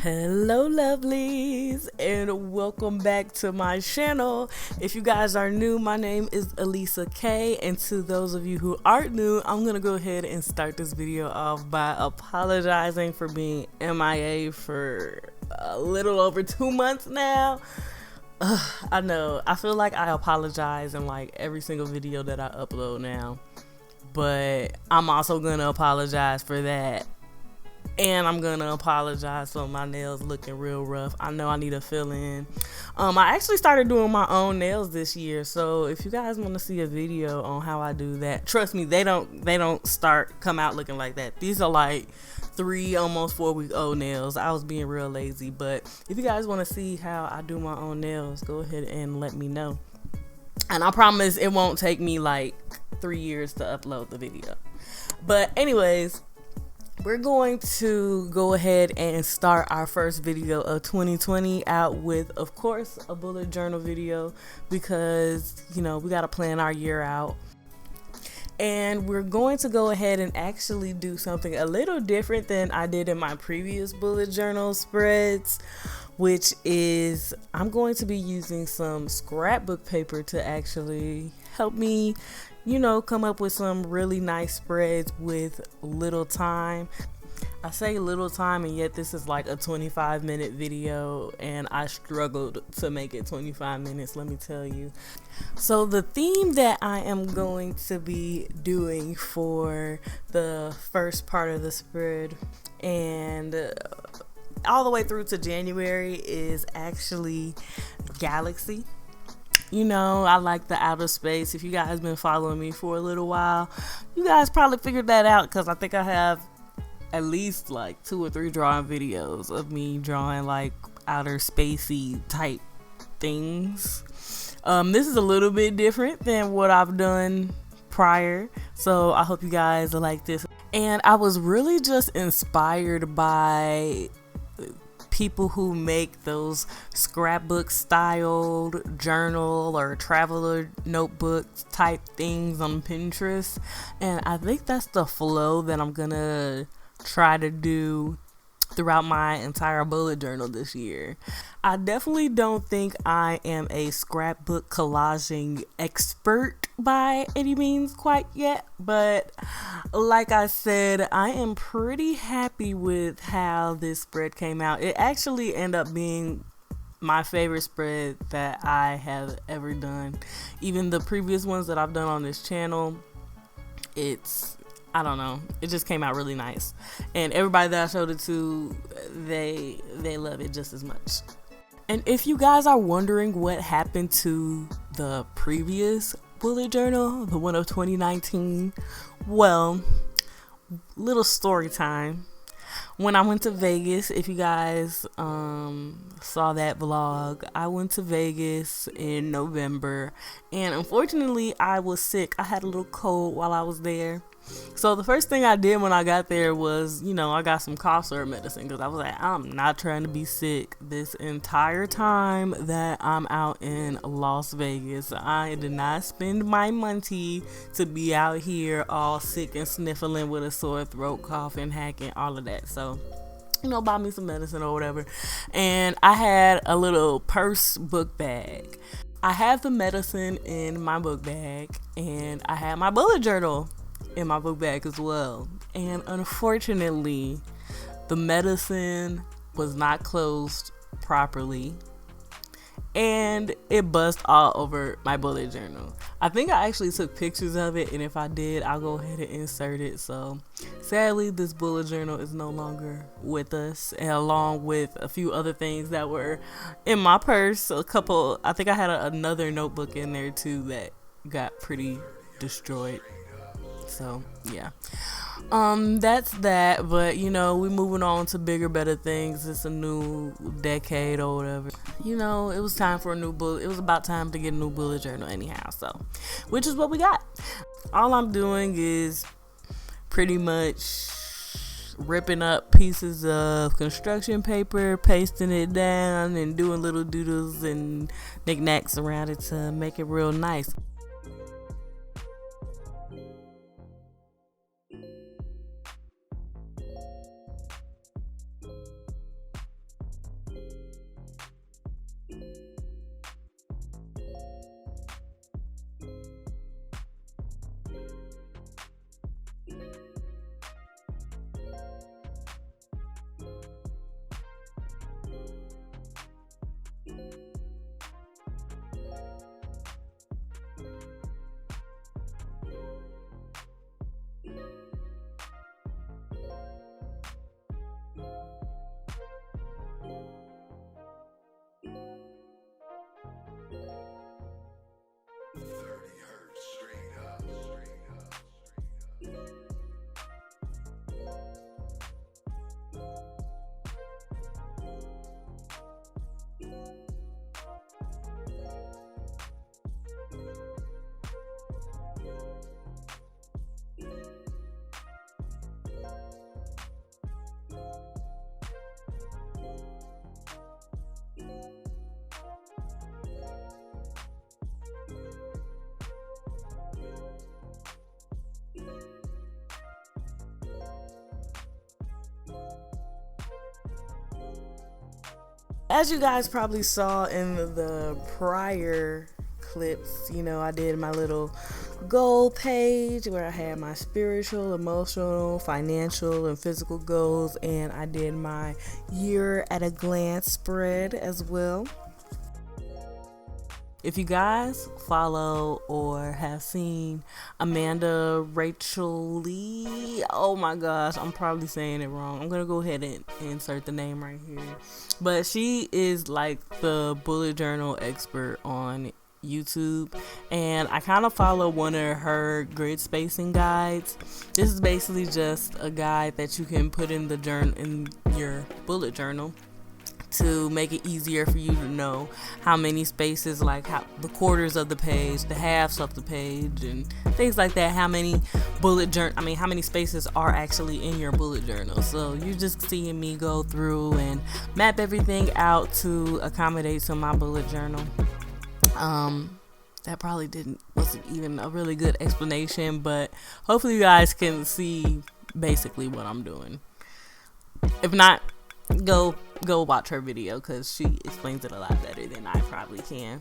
Hello lovelies, and welcome back to my channel. If you guys are new, my name is Elisa K, and to those of you who aren't new, I'm gonna go ahead and start this video off by apologizing for being MIA for a little over 2 months now. I know, I feel like I apologize in like every single video that I upload now, but I'm also gonna apologize for that. And I'm gonna apologize for my nails looking real rough. I know I need a fill in. I actually started doing my own nails this year, so if you guys want to see a video on how I do that, trust me, they don't come out looking like that. These are like 3 almost 4 week old nails. I was being real lazy, but if you guys want to see how I do my own nails, go ahead and let me know. And I promise it won't take me like 3 years to upload the video. But anyways, we're going to go ahead and start our first video of 2020 out with, of course, a bullet journal video because, you know, we got to plan our year out. And we're going to go ahead and actually do something a little different than I did in my previous bullet journal spreads, which is I'm going to be using some scrapbook paper to actually help me, you know, come up with some really nice spreads with little time. I say little time, and yet this is like a 25-minute video, and I struggled to make it 25 minutes, let me tell you. So the theme that I am going to be doing for the first part of the spread and all the way through to January is actually galaxy. You know, I like the outer space. If you guys been following me for a little while, you guys probably figured that out because I think I have at least like 2 or 3 drawing videos of me drawing like outer spacey type things. This is a little bit different than what I've done prior, so I hope you guys like this. And I was really just inspired by people who make those scrapbook styled journal or traveler notebook type things on Pinterest, and I think that's the flow that I'm gonna try to do throughout my entire bullet journal this year. I definitely don't think I am a scrapbook collaging expert by any means quite yet, but like I said, I am pretty happy with how this spread came out. It actually ended up being my favorite spread that I have ever done. Even the previous ones that I've done on this channel, I don't know, it just came out really nice, and everybody that I showed it to, they love it just as much. And if you guys are wondering what happened to the previous bullet journal, the one of 2019, well, little story time. When I went to Vegas, if you guys saw that vlog, I went to Vegas in November, and unfortunately I was sick. I had a little cold while I was there. So the first thing I did when I got there was, you know, I got some cough syrup medicine because I was like, I'm not trying to be sick this entire time that I'm out in Las Vegas. I did not spend my money to be out here all sick and sniffling with a sore throat, coughing, hacking, all of that. So, you know, buy me some medicine or whatever. And I had a little purse book bag. I had the medicine in my book bag, and I had my bullet journal in my book bag as well. And unfortunately, the medicine was not closed properly, and it buzzed all over my bullet journal. I think I actually took pictures of it, and if I did, I'll go ahead and insert it. So sadly, this bullet journal is no longer with us, and along with a few other things that were in my purse. I think I had another notebook in there too that got pretty destroyed. So yeah, that's that. But you know, we're moving on to bigger, better things. It's a new decade or whatever. You know, it was time for a new bullet. It was about time to get a new bullet journal anyhow. So, which is what we got. All I'm doing is pretty much ripping up pieces of construction paper, pasting it down, and doing little doodles and knickknacks around it to make it real nice. As you guys probably saw in the prior clips, I did my little goal page where I had my spiritual, emotional, financial, and physical goals, and I did my year at a glance spread as well. If you guys follow or have seen Amanda Rachel Lee, oh my gosh, I'm probably saying it wrong. I'm going to go ahead and insert the name right here. But she is like the bullet journal expert on YouTube, and I kind of follow one of her grid spacing guides. This is basically just a guide that you can put in your bullet journal to make it easier for you to know how many spaces, like how the quarters of the page, the halves of the page, and things like that. How many spaces are actually in your bullet journal. So you're just seeing me go through and map everything out to accommodate to my bullet journal. That probably wasn't even a really good explanation, but hopefully you guys can see basically what I'm doing. If not, go watch her video because she explains it a lot better than I probably can.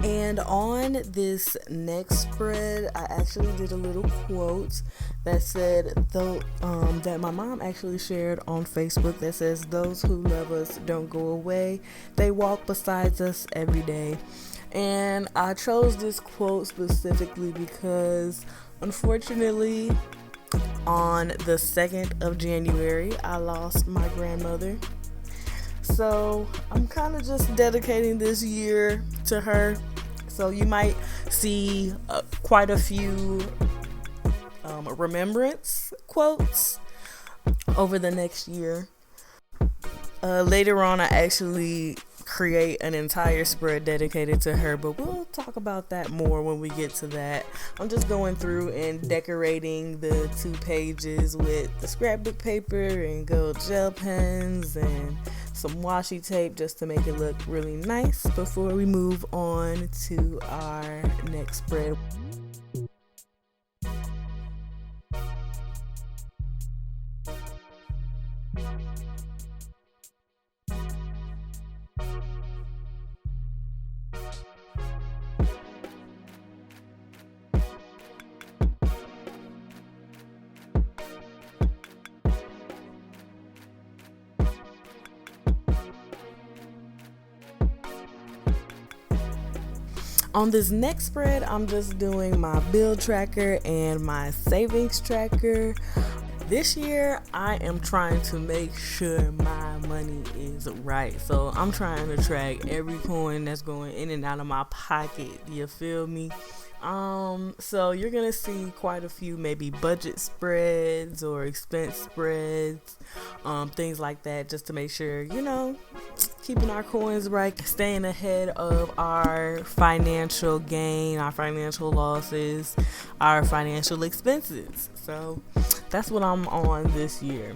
And on this next spread, I actually did a little quote that said, that my mom actually shared on Facebook, that says, "Those who love us don't go away. They walk beside us every day." And I chose this quote specifically because, unfortunately, on the 2nd of January, I lost my grandmother. So I'm kind of just dedicating this year to her. So you might see quite a few remembrance quotes over the next year. Later on, I actually create an entire spread dedicated to her, but we'll talk about that more when we get to that. I'm just going through and decorating the 2 pages with the scrapbook paper and gold gel pens and some washi tape just to make it look really nice before we move on to our next spread. On this next spread, I'm just doing my bill tracker and my savings tracker. This year, I am trying to make sure my money is right. So I'm trying to track every coin that's going in and out of my pocket. You feel me? So you're going to see quite a few maybe budget spreads or expense spreads, things like that, just to make sure, keeping our coins right, staying ahead of our financial gain, our financial losses, our financial expenses. So that's what I'm on this year.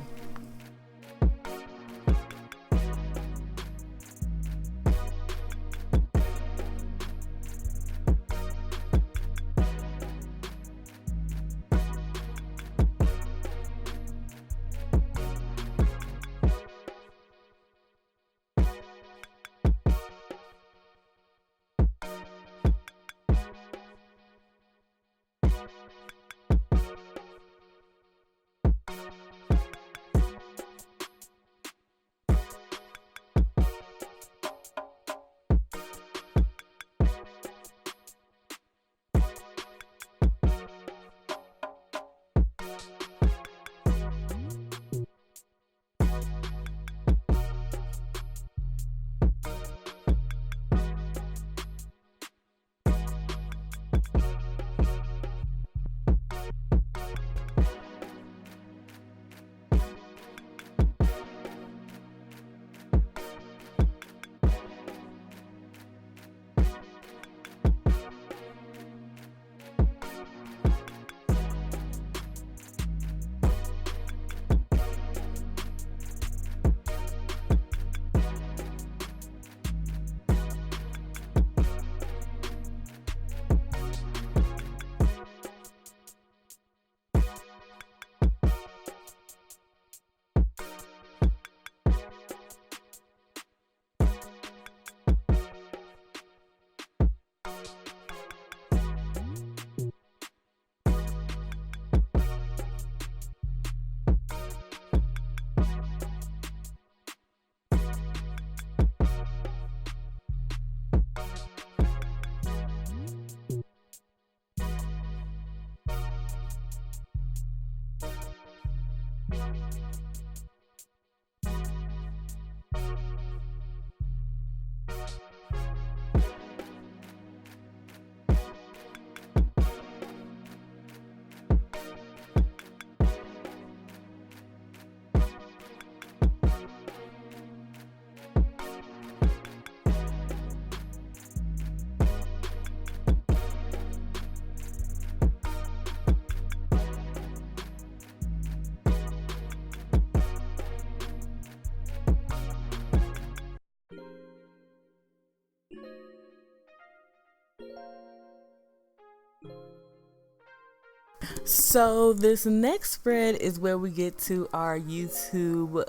So this next spread is where we get to our YouTube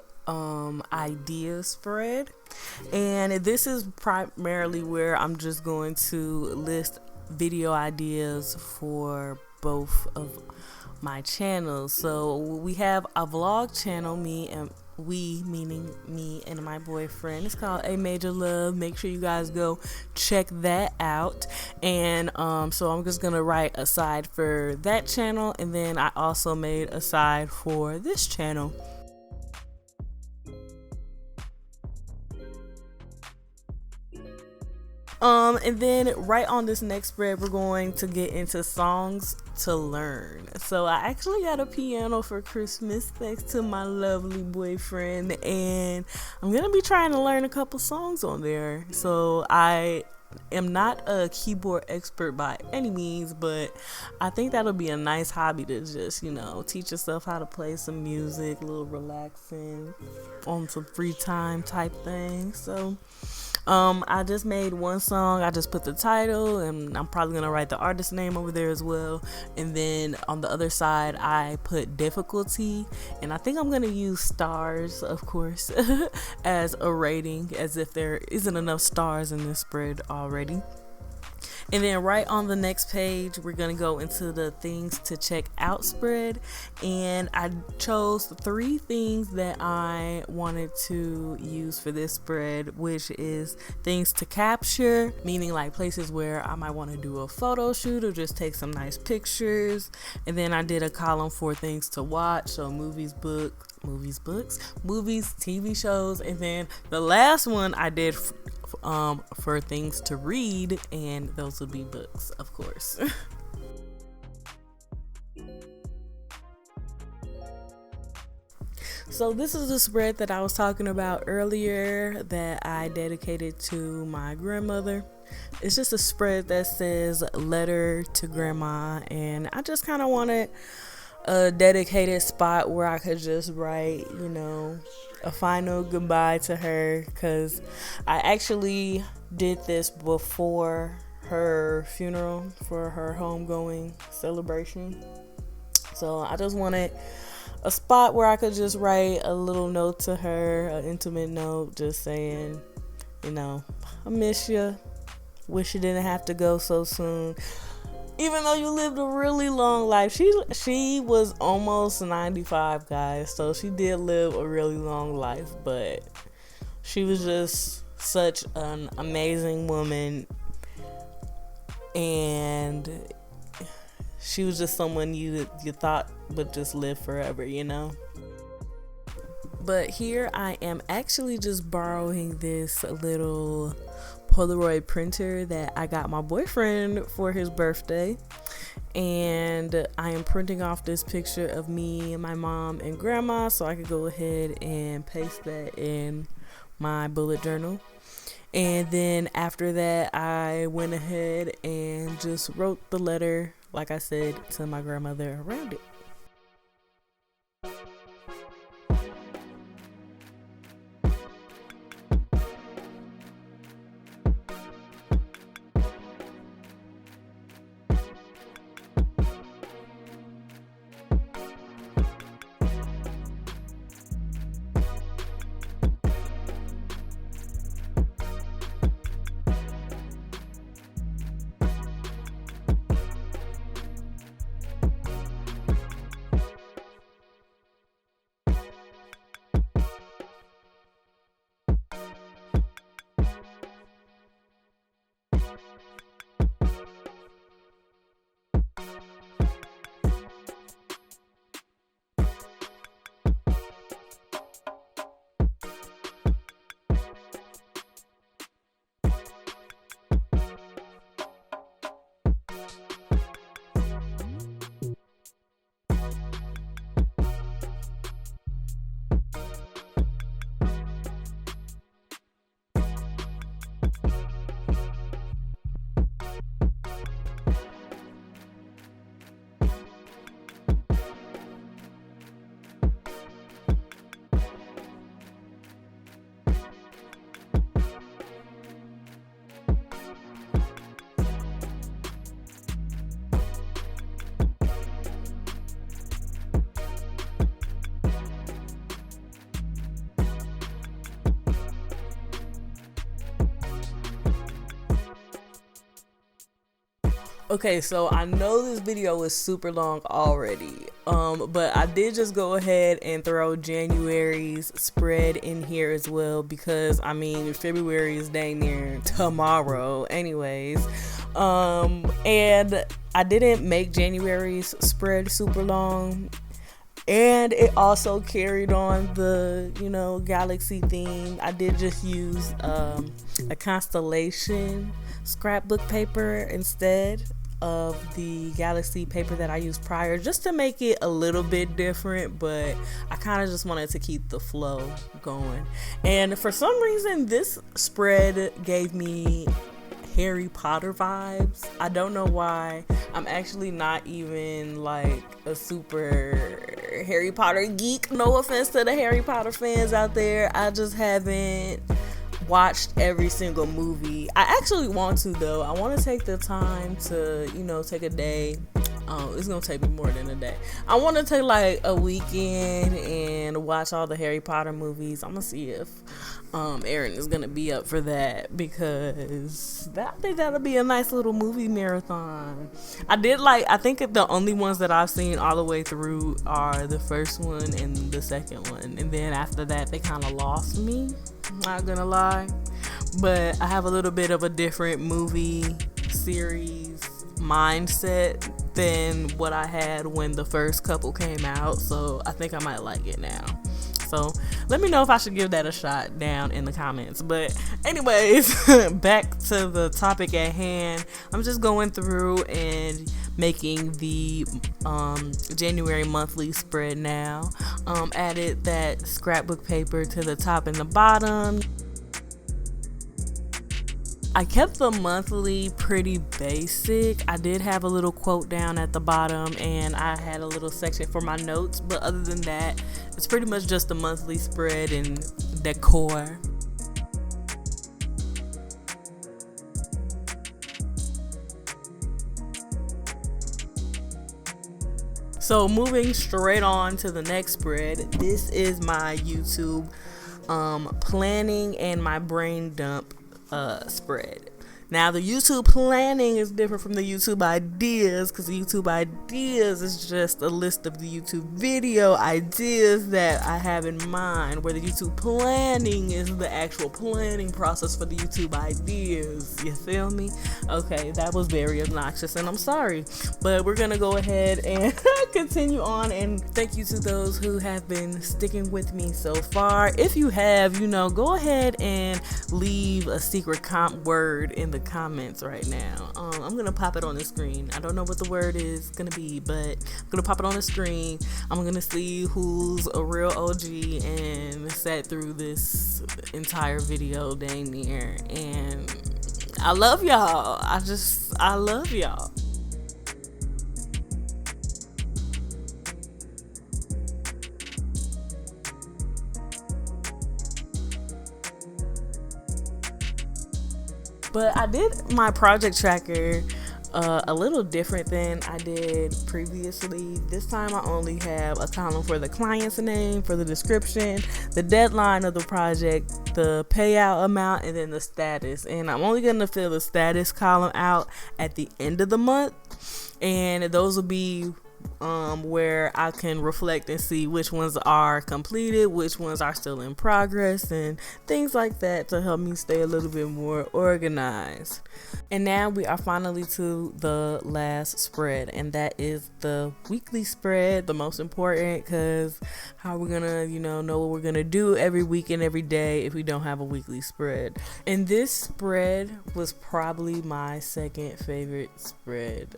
idea spread, and this is primarily where I'm just going to list video ideas for both of my channels. So we have a vlog channel, we meaning me and my boyfriend. It's called A Major Love. Make sure you guys go check that out. And so I'm just gonna write a side for that channel, and then I also made a side for this channel. And then right on this next spread, we're going to get into songs to learn. So I actually got a piano for Christmas thanks to my lovely boyfriend, and I'm gonna be trying to learn a couple songs on there. So I am not a keyboard expert by any means, but I think that'll be a nice hobby to just, teach yourself how to play some music, a little relaxing on some free time type thing. So I just made one song. I just put the title, and I'm probably gonna write the artist name over there as well. And then on the other side, I put difficulty, and I think I'm gonna use stars, of course, as a rating, as if there isn't enough stars in this spread already. And then right on the next page, we're going to go into the things to check out spread. And I chose 3 things that I wanted to use for this spread, which is things to capture, meaning like places where I might want to do a photo shoot or just take some nice pictures. And then I did a column for things to watch, so movies, TV shows. And then the last one I did for things to read, and those would be books, of course. So this is the spread that I was talking about earlier that I dedicated to my grandmother. It's just a spread that says letter to grandma, and I just kind of wanted a dedicated spot where I could just write, a final goodbye to her, because I actually did this before her funeral for her homegoing celebration. So I just wanted a spot where I could just write a little note to her, an intimate note, just saying, I miss you. Wish you didn't have to go so soon. Even though you lived a really long life. She was almost 95, guys. So she did live a really long life. But she was just such an amazing woman. And she was just someone you thought would just live forever, But here I am actually just borrowing this little Polaroid printer that I got my boyfriend for his birthday, and I am printing off this picture of me and my mom and grandma so I could go ahead and paste that in my bullet journal. And then after that, I went ahead and just wrote the letter, like I said, to my grandmother around it. Okay, so I know this video is super long already, but I did just go ahead and throw January's spread in here as well, because I mean February is dang near tomorrow anyways. And I didn't make January's spread super long, and it also carried on the, you know, galaxy theme. I did just use a constellation scrapbook paper instead of the galaxy paper that I used prior, just to make it a little bit different, but I kind of just wanted to keep the flow going. And for some reason this spread gave me Harry Potter vibes. I don't know why. I'm actually not even like a super Harry Potter geek. No offense to the Harry Potter fans out there. I just haven't watched every single movie. I actually want to though. I want to take the time to, you know, take a day. It's gonna take me more than a day. I want to take like a weekend and watch all the Harry Potter movies. I'm gonna see if Aaron is gonna be up for that, because I think that'll be a nice little movie marathon. I think the only ones that I've seen all the way through are the first one and the second one, and then after that they kind of lost me, not gonna lie. But I have a little bit of a different movie series mindset than what I had when the first couple came out, so I think I might like it now. So let me know if I should give that a shot down in the comments. But anyways, back to the topic at hand. I'm just going through and making the January monthly spread now. Added that scrapbook paper to the top and the bottom. I kept the monthly pretty basic. I did have a little quote down at the bottom, and I had a little section for my notes, but other than that, it's pretty much just a monthly spread and decor. So moving straight on to the next spread, this is my YouTube planning and my brain dump spread. Now the YouTube planning is different from the YouTube ideas, because the YouTube ideas is just a list of the YouTube video ideas that I have in mind, where the YouTube planning is the actual planning process for the YouTube ideas. You feel me? Okay, that was very obnoxious and I'm sorry, but we're gonna go ahead and continue on, and thank you to those who have been sticking with me so far. If you have, you know, go ahead and leave a secret word in the comments right now. I'm gonna pop it on the screen. I don't know what the word is gonna be, but I'm gonna pop it on the screen. I'm gonna see who's a real OG and sat through this entire video dang near, and I love y'all. I love y'all. But I did my project tracker a little different than I did previously. This time I only have a column for the client's name, for the description, the deadline of the project, the payout amount, and then the status. And I'm only going to fill the status column out at the end of the month. And those will be where I can reflect and see which ones are completed, which ones are still in progress, and things like that, to help me stay a little bit more organized. And now we are finally to the last spread, and that is the weekly spread, the most important, because how are we gonna, you know what we're gonna do every week and every day if we don't have a weekly spread? And this spread was probably my second favorite spread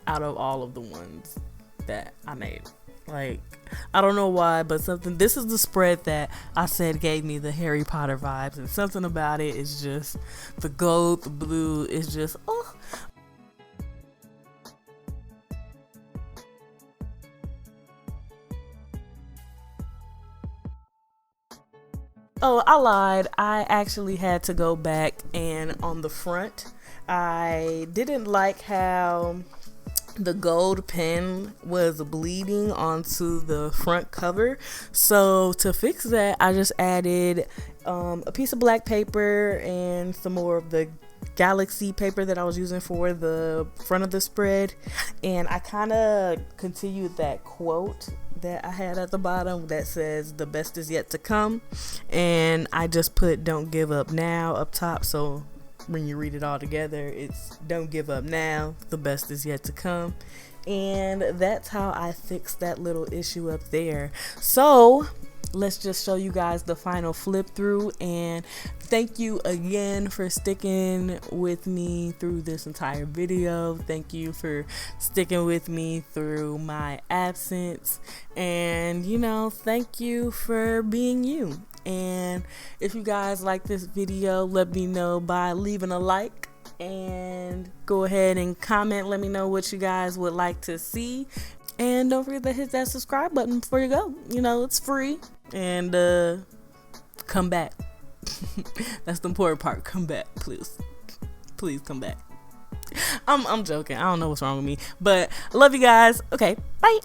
out of all of the ones that I made. Like, I don't know why, but this is the spread that I said gave me the Harry Potter vibes, and something about it is just the gold, the blue is just, oh. Oh, I lied. I actually had to go back, and on the front, I didn't like how the gold pen was bleeding onto the front cover. So to fix that, I just added a piece of black paper and some more of the Galaxy paper that I was using for the front of the spread, and I kind of continued that quote that I had at the bottom that says the best is yet to come, and I just put don't give up now up top, so when you read it all together, it's don't give up now, the best is yet to come. And that's how I fixed that little issue up there. So let's just show you guys the final flip through, and thank you again for sticking with me through this entire video. Thank you for sticking with me through my absence, and thank you for being you. And if you guys like this video, let me know by leaving a like, and go ahead and comment. Let me know what you guys would like to see, and don't forget to hit that subscribe button before you go. It's free. And come back. That's the important part. Come back, please come back. I'm joking. I don't know what's wrong with me, but I love you guys. Okay, bye.